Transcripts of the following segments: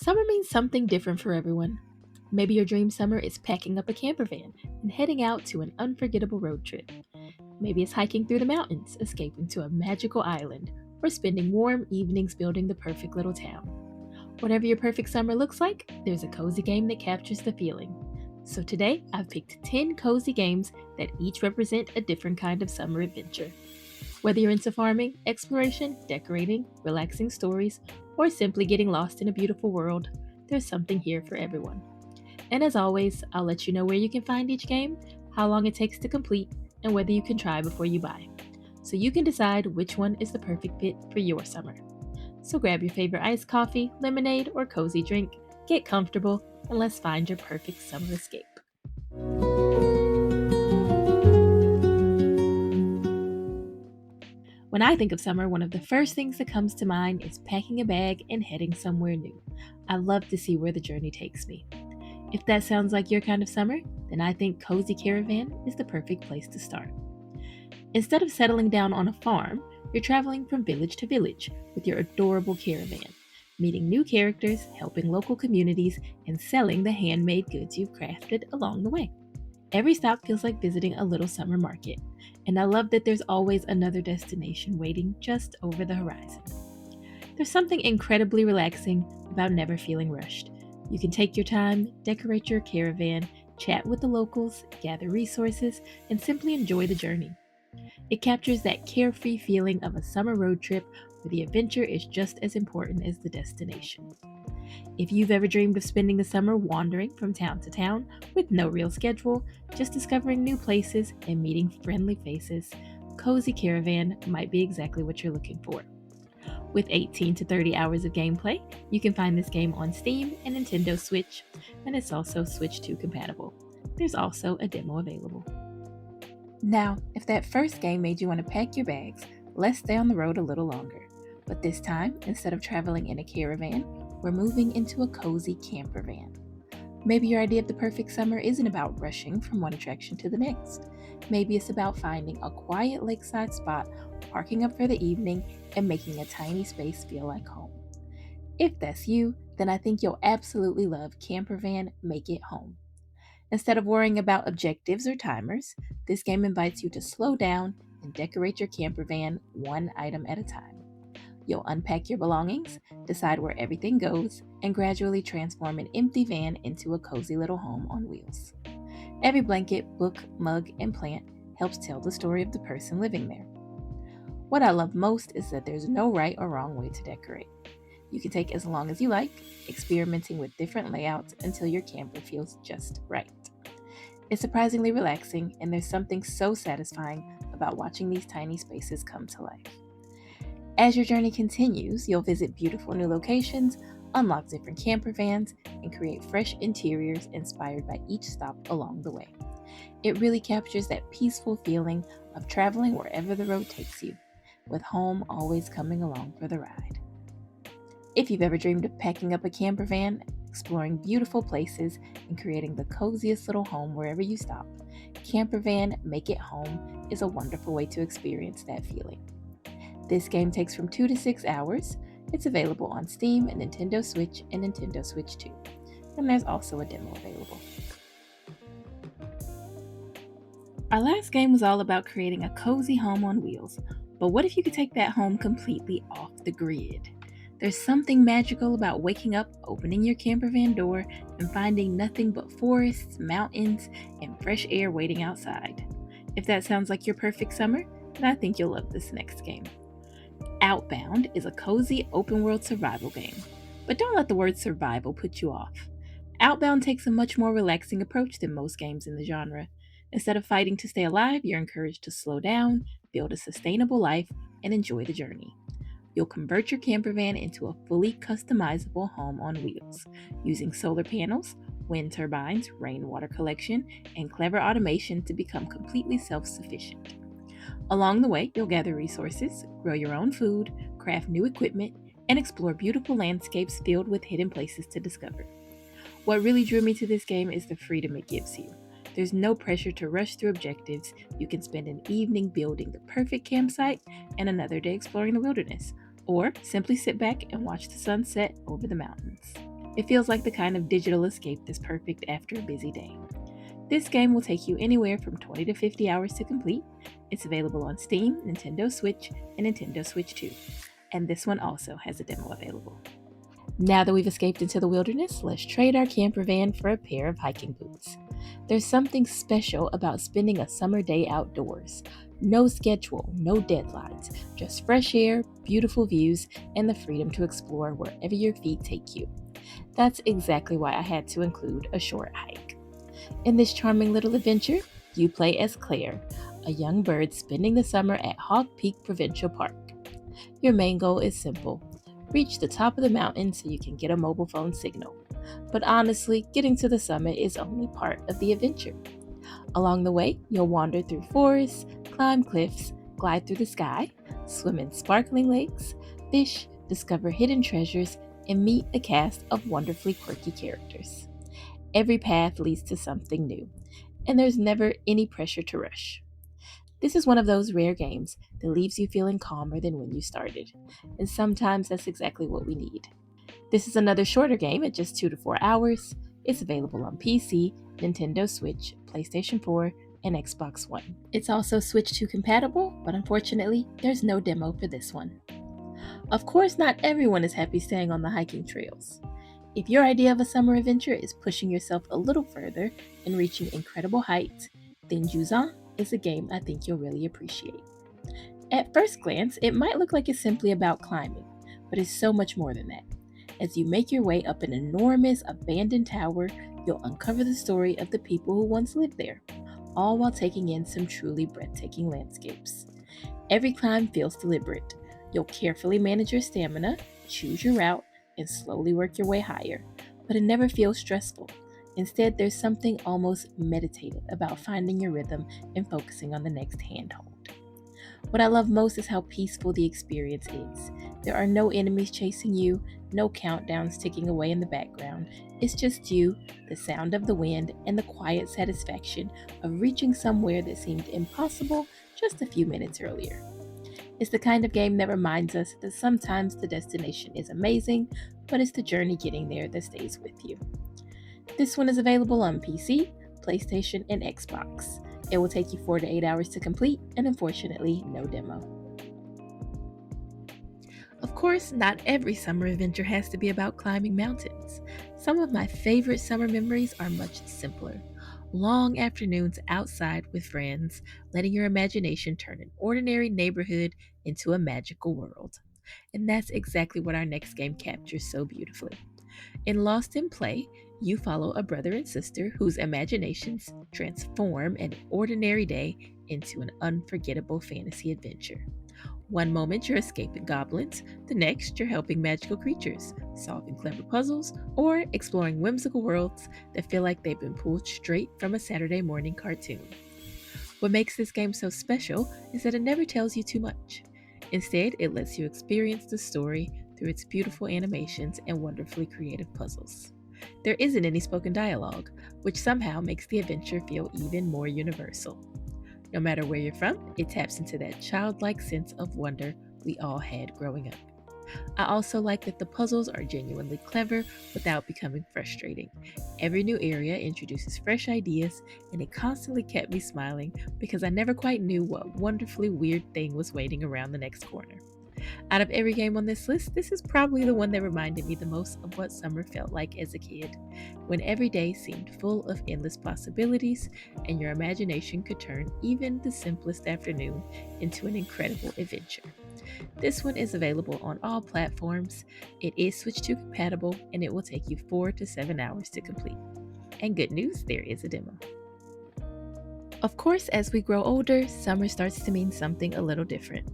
Summer means something different for everyone. Maybe your dream summer is packing up a camper van and heading out to an unforgettable road trip. Maybe it's hiking through the mountains, escaping to a magical island, or spending warm evenings building the perfect little town. Whatever your perfect summer looks like, there's a cozy game that captures the feeling. So today, I've picked 10 cozy games that each represent a different kind of summer adventure. Whether you're into farming, exploration, decorating, relaxing stories, or simply getting lost in a beautiful world, there's something here for everyone. And as always, I'll let you know where you can find each game, how long it takes to complete, and whether you can try before you buy. So you can decide which one is the perfect fit for your summer. So grab your favorite iced coffee, lemonade, or cozy drink, get comfortable, and let's find your perfect summer escape. When I think of summer, one of the first things that comes to mind is packing a bag and heading somewhere new. I love to see where the journey takes me. If that sounds like your kind of summer, then I think Cozy Caravan is the perfect place to start. Instead of settling down on a farm, you're traveling from village to village with your adorable caravan, meeting new characters, helping local communities, and selling the handmade goods you've crafted along the way. Every stop feels like visiting a little summer market, and I love that there's always another destination waiting just over the horizon. There's something incredibly relaxing about never feeling rushed. You can take your time, decorate your caravan, chat with the locals, gather resources, and simply enjoy the journey. It captures that carefree feeling of a summer road trip where the adventure is just as important as the destination. If you've ever dreamed of spending the summer wandering from town to town with no real schedule, just discovering new places and meeting friendly faces, Cozy Caravan might be exactly what you're looking for. With 18 to 30 hours of gameplay, you can find this game on Steam and Nintendo Switch, and it's also Switch 2 compatible. There's also a demo available. Now, if that first game made you want to pack your bags, let's stay on the road a little longer. But this time, instead of traveling in a caravan, we're moving into a cozy camper van. Maybe your idea of the perfect summer isn't about rushing from one attraction to the next. Maybe it's about finding a quiet lakeside spot, parking up for the evening, and making a tiny space feel like home. If that's you, then I think you'll absolutely love Campervan Make It Home. Instead of worrying about objectives or timers, this game invites you to slow down and decorate your camper van one item at a time. You'll unpack your belongings, decide where everything goes, and gradually transform an empty van into a cozy little home on wheels. Every blanket, book, mug, and plant helps tell the story of the person living there. What I love most is that there's no right or wrong way to decorate. You can take as long as you like, experimenting with different layouts until your camper feels just right. It's surprisingly relaxing, and there's something so satisfying about watching these tiny spaces come to life. As your journey continues, you'll visit beautiful new locations, unlock different camper vans, and create fresh interiors inspired by each stop along the way. It really captures that peaceful feeling of traveling wherever the road takes you, with home always coming along for the ride. If you've ever dreamed of packing up a camper van, exploring beautiful places, and creating the coziest little home wherever you stop, Camper Van Make It Home is a wonderful way to experience that feeling. This game takes from 2 to 6 hours. It's available on Steam, Nintendo Switch, and Nintendo Switch 2. And there's also a demo available. Our last game was all about creating a cozy home on wheels, but what if you could take that home completely off the grid? There's something magical about waking up, opening your camper van door, and finding nothing but forests, mountains, and fresh air waiting outside. If that sounds like your perfect summer, then I think you'll love this next game. Outbound is a cozy open-world survival game, but don't let the word survival put you off. Outbound takes a much more relaxing approach than most games in the genre. Instead of fighting to stay alive, you're encouraged to slow down, build a sustainable life, and enjoy the journey. You'll convert your camper van into a fully customizable home on wheels, using solar panels, wind turbines, rainwater collection, and clever automation to become completely self-sufficient. Along the way, you'll gather resources, grow your own food, craft new equipment, and explore beautiful landscapes filled with hidden places to discover. What really drew me to this game is the freedom it gives you. There's no pressure to rush through objectives. You can spend an evening building the perfect campsite and another day exploring the wilderness, or simply sit back and watch the sunset over the mountains. It feels like the kind of digital escape that's perfect after a busy day. This game will take you anywhere from 20 to 50 hours to complete. It's available on Steam, Nintendo Switch, and Nintendo Switch 2. And this one also has a demo available. Now that we've escaped into the wilderness, let's trade our camper van for a pair of hiking boots. There's something special about spending a summer day outdoors. No schedule, no deadlines, just fresh air, beautiful views, and the freedom to explore wherever your feet take you. That's exactly why I had to include a short hike. In this charming little adventure, you play as Claire, a young bird spending the summer at Hawk Peak Provincial Park. Your main goal is simple: reach the top of the mountain so you can get a mobile phone signal. But honestly, getting to the summit is only part of the adventure. Along the way, you'll wander through forests, climb cliffs, glide through the sky, swim in sparkling lakes, fish, discover hidden treasures, and meet a cast of wonderfully quirky characters. Every path leads to something new, and there's never any pressure to rush. This is one of those rare games that leaves you feeling calmer than when you started, and sometimes that's exactly what we need. This is another shorter game at just 2 to 4 hours. It's available on PC, Nintendo Switch, PlayStation 4, and Xbox One. It's also Switch 2 compatible, but unfortunately, there's no demo for this one. Of course, not everyone is happy staying on the hiking trails. If your idea of a summer adventure is pushing yourself a little further and reaching incredible heights, then Jusant is a game I think you'll really appreciate. At first glance, it might look like it's simply about climbing, but it's so much more than that. As you make your way up an enormous abandoned tower, you'll uncover the story of the people who once lived there, all while taking in some truly breathtaking landscapes. Every climb feels deliberate. You'll carefully manage your stamina, choose your route, and slowly work your way higher, but it never feels stressful. Instead, there's something almost meditative about finding your rhythm and focusing on the next handhold. What I love most is how peaceful the experience is. There are no enemies chasing you, no countdowns ticking away in the background. It's just you, the sound of the wind, and the quiet satisfaction of reaching somewhere that seemed impossible just a few minutes earlier. It's the kind of game that reminds us that sometimes the destination is amazing, but it's the journey getting there that stays with you. This one is available on PC, PlayStation, and Xbox. It will take you 4 to 8 hours to complete, and unfortunately, no demo. Of course, not every summer adventure has to be about climbing mountains. Some of my favorite summer memories are much simpler. Long afternoons outside with friends, letting your imagination turn an ordinary neighborhood into a magical world. And that's exactly what our next game captures so beautifully. In Lost in Play, you follow a brother and sister whose imaginations transform an ordinary day into an unforgettable fantasy adventure. One moment you're escaping goblins, the next you're helping magical creatures, solving clever puzzles, or exploring whimsical worlds that feel like they've been pulled straight from a Saturday morning cartoon. What makes this game so special is that it never tells you too much. Instead, it lets you experience the story through its beautiful animations and wonderfully creative puzzles. There isn't any spoken dialogue, which somehow makes the adventure feel even more universal. No matter where you're from, it taps into that childlike sense of wonder we all had growing up. I also like that the puzzles are genuinely clever without becoming frustrating. Every new area introduces fresh ideas, and it constantly kept me smiling because I never quite knew what wonderfully weird thing was waiting around the next corner. Out of every game on this list, this is probably the one that reminded me the most of what summer felt like as a kid, when every day seemed full of endless possibilities and your imagination could turn even the simplest afternoon into an incredible adventure. This one is available on all platforms. It is Switch 2 compatible, and it will take you 4 to 7 hours to complete. And good news, there is a demo. Of course, as we grow older, summer starts to mean something a little different.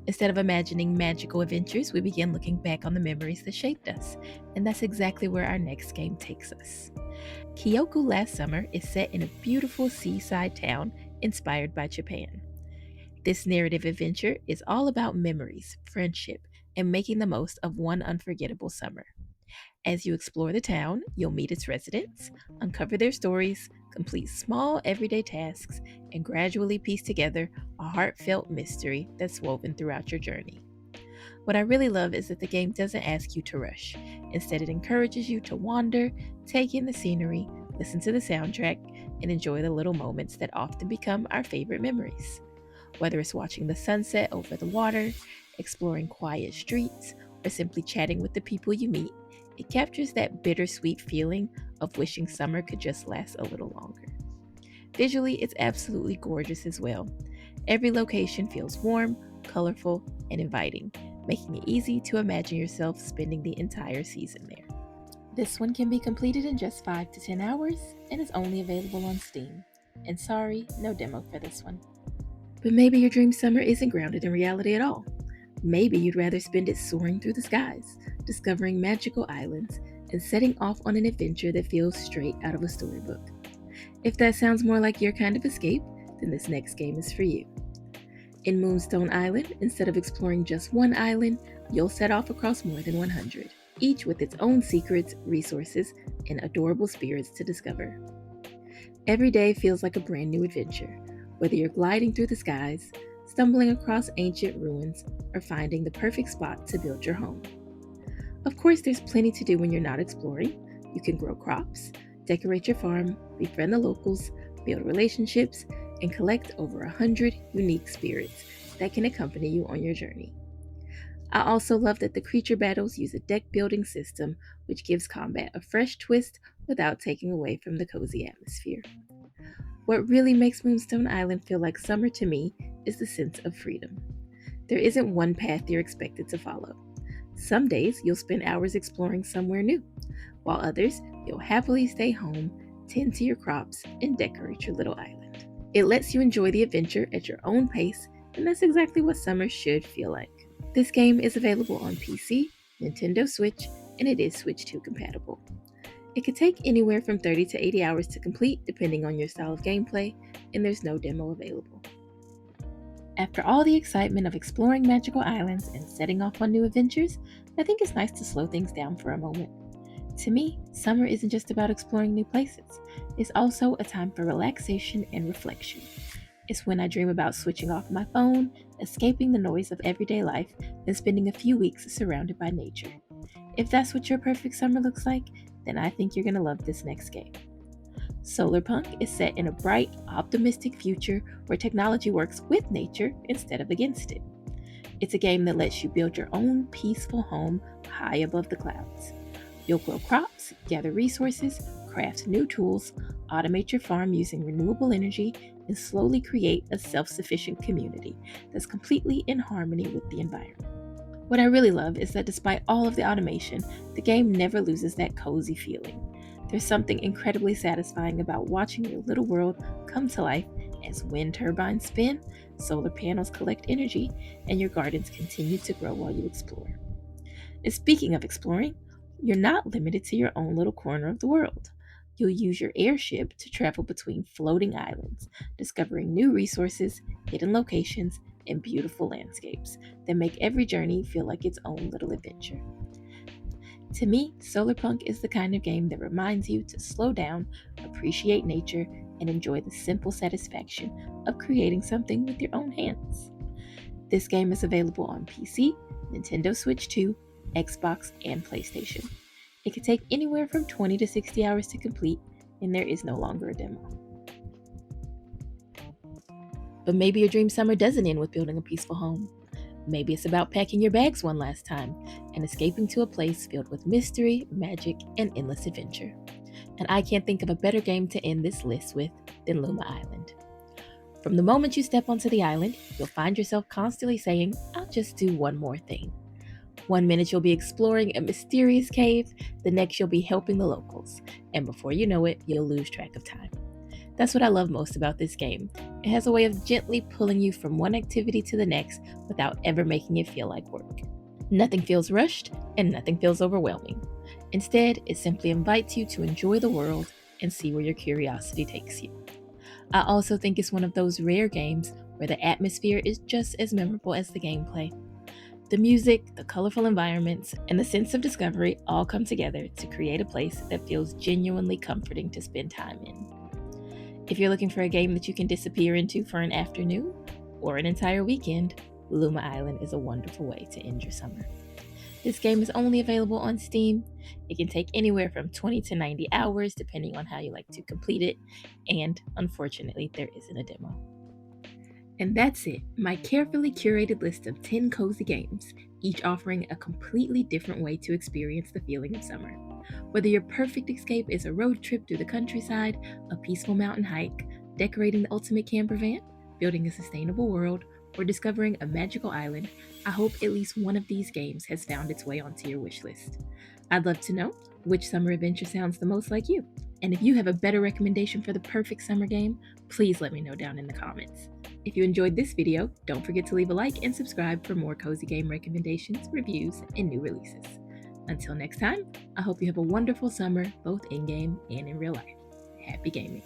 Instead of imagining magical adventures, we begin looking back on the memories that shaped us, and that's exactly where our next game takes us. Kioku Last Summer is set in a beautiful seaside town inspired by Japan. This narrative adventure is all about memories, friendship, and making the most of one unforgettable summer. As you explore the town, you'll meet its residents, uncover their stories, complete small everyday tasks, and gradually piece together a heartfelt mystery that's woven throughout your journey. What I really love is that the game doesn't ask you to rush. Instead, it encourages you to wander, take in the scenery, listen to the soundtrack, and enjoy the little moments that often become our favorite memories. Whether it's watching the sunset over the water, exploring quiet streets, or simply chatting with the people you meet, it captures that bittersweet feeling of wishing summer could just last a little longer. Visually, it's absolutely gorgeous as well. Every location feels warm, colorful, and inviting, making it easy to imagine yourself spending the entire season there. This one can be completed in just 5 to 10 hours and is only available on Steam. And sorry, no demo for this one. But maybe your dream summer isn't grounded in reality at all. Maybe you'd rather spend it soaring through the skies, discovering magical islands, and setting off on an adventure that feels straight out of a storybook. If that sounds more like your kind of escape, then this next game is for you. In Moonstone Island, instead of exploring just one island, you'll set off across more than 100, each with its own secrets, resources, and adorable spirits to discover. Every day feels like a brand new adventure, whether you're gliding through the skies, stumbling across ancient ruins, or finding the perfect spot to build your home. Of course, there's plenty to do when you're not exploring. You can grow crops, decorate your farm, befriend the locals, build relationships, and collect over 100 unique spirits that can accompany you on your journey. I also love that the creature battles use a deck building system which gives combat a fresh twist without taking away from the cozy atmosphere. What really makes Moonstone Island feel like summer to me is the sense of freedom. There isn't one path you're expected to follow. Some days you'll spend hours exploring somewhere new, while others you'll happily stay home, tend to your crops, and decorate your little island. It lets you enjoy the adventure at your own pace, and that's exactly what summer should feel like. This game is available on PC, Nintendo Switch, and it is Switch 2 compatible. It could take anywhere from 30 to 80 hours to complete depending on your style of gameplay, and there's no demo available. After all the excitement of exploring magical islands and setting off on new adventures, I think it's nice to slow things down for a moment. To me, summer isn't just about exploring new places, it's also a time for relaxation and reflection. It's when I dream about switching off my phone, escaping the noise of everyday life, and spending a few weeks surrounded by nature. If that's what your perfect summer looks like, then I think you're going to love this next game. Solarpunk is set in a bright, optimistic future where technology works with nature instead of against it. It's a game that lets you build your own peaceful home high above the clouds. You'll grow crops, gather resources, craft new tools, automate your farm using renewable energy, and slowly create a self-sufficient community that's completely in harmony with the environment. What I really love is that despite all of the automation, the game never loses that cozy feeling. There's something incredibly satisfying about watching your little world come to life as wind turbines spin, solar panels collect energy, and your gardens continue to grow while you explore. And speaking of exploring, you're not limited to your own little corner of the world. You'll use your airship to travel between floating islands, discovering new resources, hidden locations, and beautiful landscapes that make every journey feel like its own little adventure. To me, Solarpunk is the kind of game that reminds you to slow down, appreciate nature, and enjoy the simple satisfaction of creating something with your own hands. This game is available on PC, Nintendo Switch 2, Xbox, and PlayStation. It can take anywhere from 20 to 60 hours to complete, and there is no longer a demo. But maybe your dream summer doesn't end with building a peaceful home. Maybe it's about packing your bags one last time and escaping to a place filled with mystery, magic, and endless adventure. And I can't think of a better game to end this list with than Luma Island. From the moment you step onto the island, you'll find yourself constantly saying, "I'll just do one more thing." One minute you'll be exploring a mysterious cave, the next you'll be helping the locals, and before you know it, you'll lose track of time. That's what I love most about this game. It has a way of gently pulling you from one activity to the next without ever making it feel like work. Nothing feels rushed, and nothing feels overwhelming. Instead, it simply invites you to enjoy the world and see where your curiosity takes you. I also think it's one of those rare games where the atmosphere is just as memorable as the gameplay. The music, the colorful environments, and the sense of discovery all come together to create a place that feels genuinely comforting to spend time in. If you're looking for a game that you can disappear into for an afternoon or an entire weekend, Luma Island is a wonderful way to end your summer. This game is only available on Steam. It can take anywhere from 20 to 90 hours depending on how you like to complete it, and unfortunately, there isn't a demo. And that's it, my carefully curated list of 10 cozy games, each offering a completely different way to experience the feeling of summer. Whether your perfect escape is a road trip through the countryside, a peaceful mountain hike, decorating the ultimate campervan, building a sustainable world, or discovering a magical island, I hope at least one of these games has found its way onto your wish list. I'd love to know which summer adventure sounds the most like you. And if you have a better recommendation for the perfect summer game, please let me know down in the comments. If you enjoyed this video, don't forget to leave a like and subscribe for more cozy game recommendations, reviews, and new releases. Until next time, I hope you have a wonderful summer, both in-game and in real life. Happy gaming!